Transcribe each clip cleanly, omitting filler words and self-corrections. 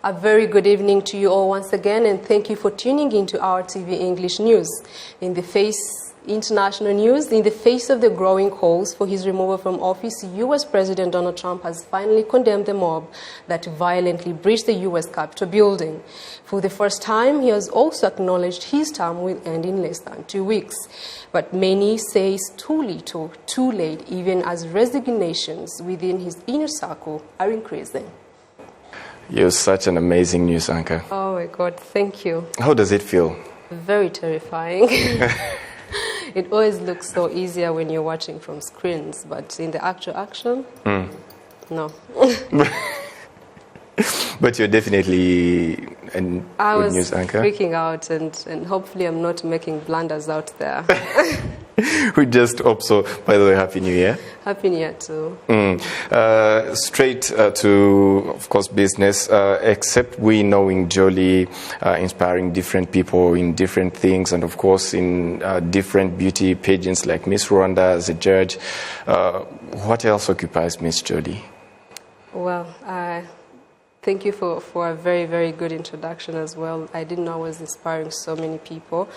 A very good evening to you all once again, and thank you for tuning into our TV English News. International news, in the face of the growing calls for his removal from office, U.S. President Donald Trump has finally condemned the mob that violently breached the U.S. Capitol building. For the first time, he has also acknowledged his term will end in less than 2 weeks. But many say it's too little, too late, even as resignations within his inner circle are increasing. You're such an amazing news anchor. Oh my God, thank you. How does it feel? Very terrifying. It always looks so easier when you're watching from screens, but in the actual action, no. But you're definitely a good news anchor. I was freaking out, and hopefully I'm not making blunders out there. We just hope so. By the way, Happy New Year. Happy New Year too. Straight to, of course, business. Except we knowing Jolly, inspiring different people in different things, and of course in different beauty pageants like Miss Rwanda as a judge. What else occupies Miss Jolly? Well, thank you for a very, very good introduction as well. I didn't know I was inspiring so many people.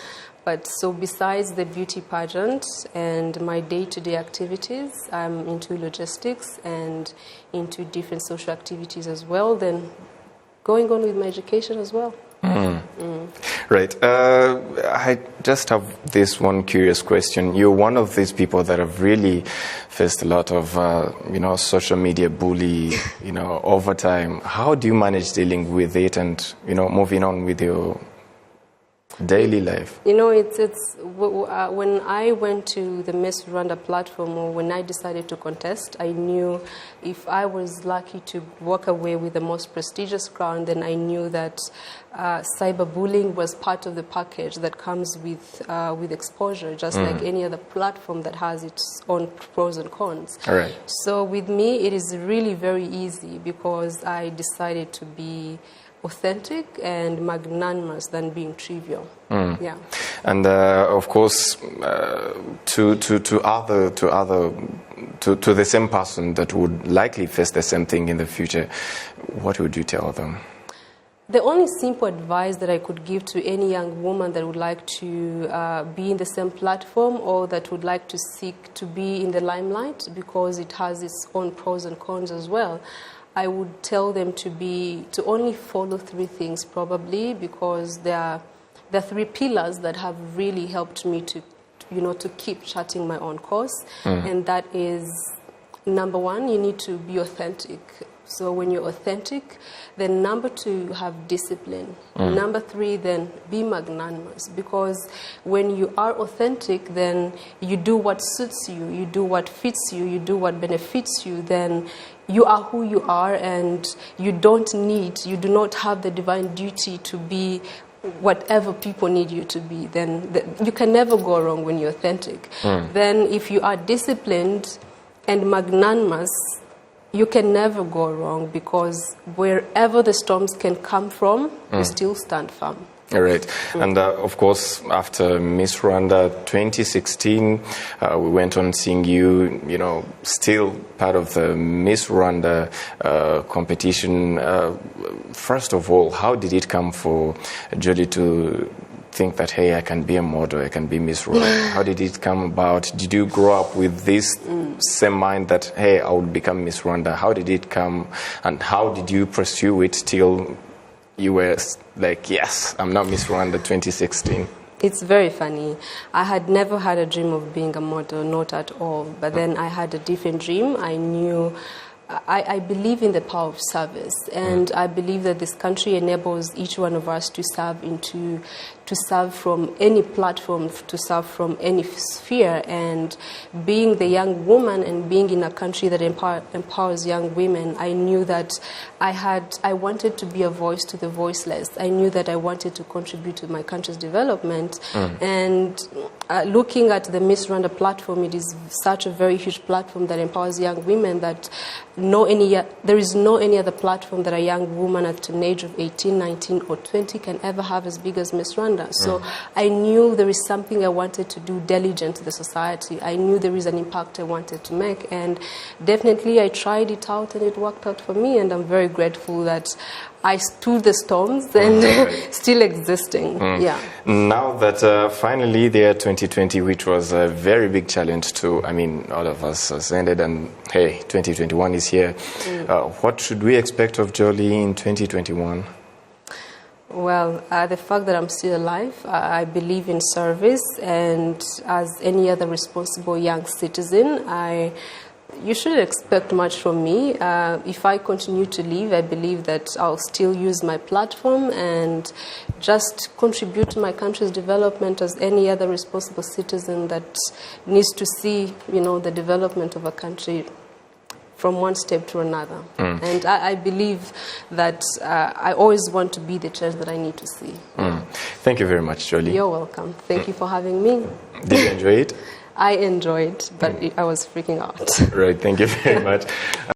But so besides the beauty pageant and my day-to-day activities, I'm into logistics and into different social activities as well, then going on with my education as well. Right. I just have this one curious question. You're one of these people that have really faced a lot of, social media bully, over time. How do you manage dealing with it and, moving on with your daily life? When I went to the Miss Rwanda platform, or when I decided to contest, I knew if I was lucky to walk away with the most prestigious crown, then I knew that cyberbullying was part of the package that comes with exposure, just like any other platform that has its own pros and cons. All right. So with me, it is really very easy because I decided to be authentic and magnanimous than being trivial. Yeah. And of course, to the same person that would likely face the same thing in the future, what would you tell them? The only simple advice that I could give to any young woman that would like to be in the same platform or that would like to seek to be in the limelight, because it has its own pros and cons as well, I would tell them to only follow 3 things probably, because there are 3 pillars that have really helped me to keep charting my own course. And that is, number 1, you need to be authentic. So when you're authentic, then number 2, have discipline. Number 3, then be magnanimous, because when you are authentic, then you do what suits you, you do what fits you, you do what benefits you, then you are who you are, and you do not have the divine duty to be whatever people need you to be. Then you can never go wrong when you're authentic. Then if you are disciplined and magnanimous, you can never go wrong, because wherever the storms can come from, you still stand firm. All right. And of course, after Miss Rwanda 2016, we went on seeing you, still part of the Miss Rwanda competition. First of all, how did it come for Jolly to think that, hey, I can be a model, I can be Miss Rwanda? How did it come about? Did you grow up with this same mind that, hey, I would become Miss Rwanda? How did it come, and how did you pursue it till you were like, yes, I'm now Miss Rwanda 2016? It's very funny. I had never had a dream of being a model, not at all. But then I had a different dream. I believe in the power of service, and I believe that this country enables each one of us to serve from any platform, to serve from any sphere. And being the young woman and being in a country that empowers young women, I knew that I wanted to be a voice to the voiceless. I knew that I wanted to contribute to my country's development. And looking at the Miss Rwanda platform, it is such a very huge platform that empowers young women that there is no any other platform that a young woman at an age of 18, 19 or 20 can ever have as big as Miss Rwanda. Rwanda. So I knew there is something I wanted to do diligent to the society. I knew there is an impact I wanted to make, and definitely I tried it out and it worked out for me, and I'm very grateful that I stood the storms and still existing. Yeah. Now that finally the year 2020, which was a very big challenge to, I mean, all of us, has ended, and hey, 2021 is here. What should we expect of Jolly in 2021? Well, the fact that I'm still alive, I believe in service, and as any other responsible young citizen, you shouldn't expect much from me. If I continue to live, I believe that I'll still use my platform and just contribute to my country's development as any other responsible citizen that needs to see, the development of a country from one step to another. And I believe that I always want to be the change that I need to see. Thank you very much, Jolly. You're welcome. Thank you for having me. Did you enjoy it? I enjoyed, but I was freaking out. Right, thank you very much.